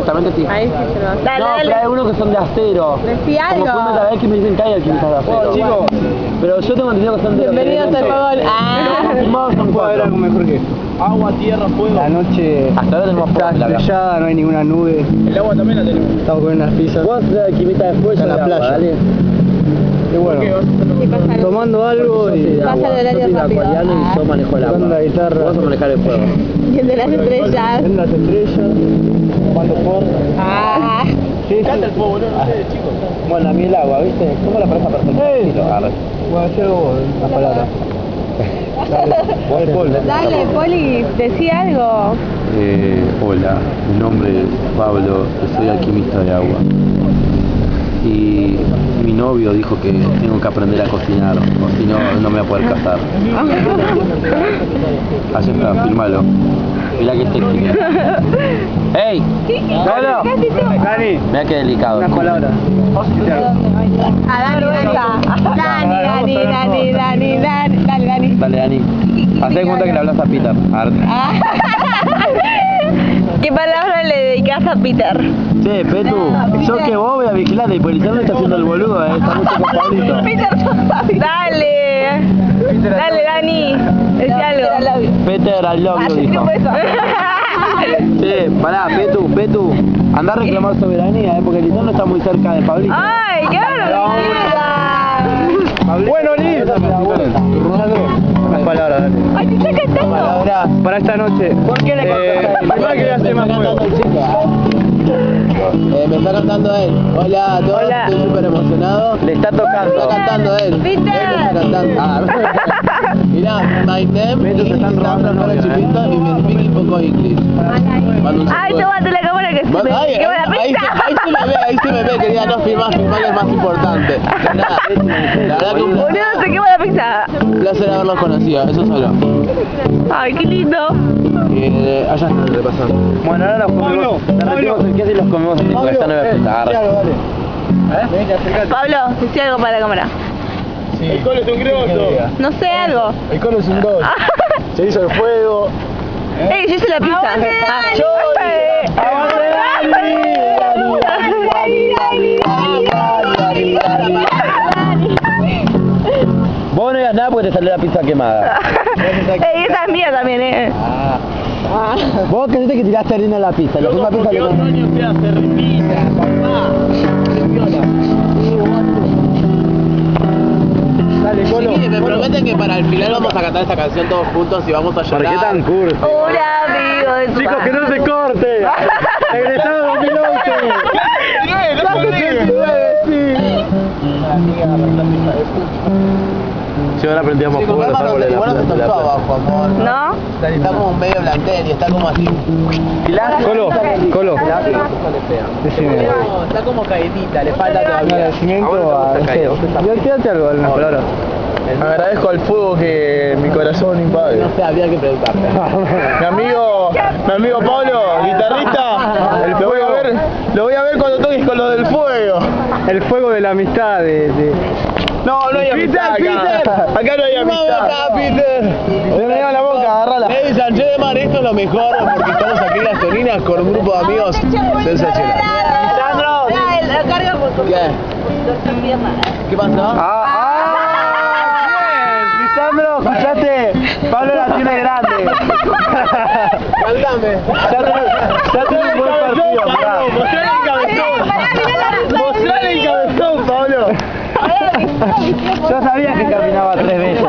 supuestamente sí. Ahí sí se lo hace. Dale, No, dale. pero hay algunos que son de acero. Decí algo. Como fue la vez que me dicen que hay alquimistas de acero. Chicos, Pero yo tengo entendido que son de Bienvenidos al fogón. Confirmados son puede haber 4. algo mejor que esto. Agua, tierra, fuego. La noche Hasta ahora tenemos está fuego en la estrellada, no hay ninguna nube. El agua también la tenemos. Estamos comiendo unas pizzas. ¿Vos haces alquimista de fuego En la de agua, playa. dale? Y bueno, Y pasa tomando algo y Pasa el horario Yo soy rápido. acuariano y yo manejo el agua. tocando la guitarra. Vos vas a manejar el fuego. Y el de las estrellas. viendo las estrellas, tomando porro. Ah. Sí, sí. El fuego, no sé, chicos. Bueno, a mí el agua, ¿viste? Somos la pareja perfecta. Sí, lo agarré. Voy a hacer algo, las palabras. Dale, Paul. Dale, Poli, decí algo. Hola, mi nombre es Pablo, yo soy alquimista de agua. Y mi novio dijo que tengo que aprender a cocinar, o si no, no me voy a poder casar. Allá está, filmalo. Mirá que sexy. ¡Ey! ¡Pablo! Dani, Mirá qué delicado. unas palabras. A Dani, Dani. Dale, Dani. Hacé cuenta que le hablas a Peter. Ah. ¿Qué palabra le dedicas a Peter? Che, Petu, yo que vos voy a vigilar, el policía no está haciendo el boludo, está mucho con Pablito. Dale. Dale, Dani. Decí algo. Peter, I love you, dijo. Che, pará, Petu, andá a reclamar soberanía, porque el Lizón no está muy cerca de Pablito. ¡Ay, qué barbaridad! Bueno, Liz. Unas palabras, dale. ¡Ay, te está cantando! Para esta noche. ¿Por qué le primero que voy a hacer más fuego. Me está cantando él. Hola a todos, Hola. estoy súper emocionado. Le está tocando. Está cantando él. Peter. Él está cantando. Mirá, my name is Sandro Pérez Chipito y me speak un poco inglés. ¡Ay, tómate la cámara que se me Ahí quema la se pista! ahí se me ve, quería no filmar que es más importante. Nada, la verdad que Boludo, se quema la pizza. un placer haberlos conocido, eso solo. Ay, qué lindo. Allá están repasando. Bueno, ahora nos comemos. Derretimos el queso y los comemos en porque esta no me pizza. Dale. Vení, acercate. Pablo, decí algo para la cámara. Sí. El colo es un grosso. No sé, algo. El colo es un dos. Se hizo el fuego. ¡Ey, yo hice la pizza! Vos no digas nada porque te salió la pizza quemada. ¡Ey, esa es mía también, Vos creíste que tiraste harina en la pizza. La misma pizza que otro año se hace, repita, papá. Dale, Colo. Sí, me prometen que para el final vamos a cantar esta canción todos juntos y vamos a llorar. ¿Por qué tan cursi? Un amigo de tu Chicos, que no se corte. Egresado 2011. Si ahora prendíamos fuego los árboles de la plaza. Abajo, amor. ¿No? Está como medio blantel y está como así. Colo. Decime. Está como caidita, le falta Un todavía. agradecimiento a... Tírate algo, algunas palabras. Agradezco al fuego que mi corazón invade. No sé, habría que preguntarle. Mi amigo Pablo, guitarrista, lo voy a ver cuando toques con lo del fuego. El fuego de la amistad, No hay amistad acá. Acá no hay amistad. Acá, Peter. Le me la boca, agarrala. Ladies and gentlemen, esto es lo mejor porque estamos aquí en Las Toninas con un grupo de amigos sensacional. ¡Sandro! La carga por ¿Qué? ¿Qué pasó? Lisandro, escuchaste, Pablo la tiene grande. Cantame. Ya tiene un buen partido, mirá. Mostrale el cabezón, Pablo. Yo sabía que caminaba 3 veces.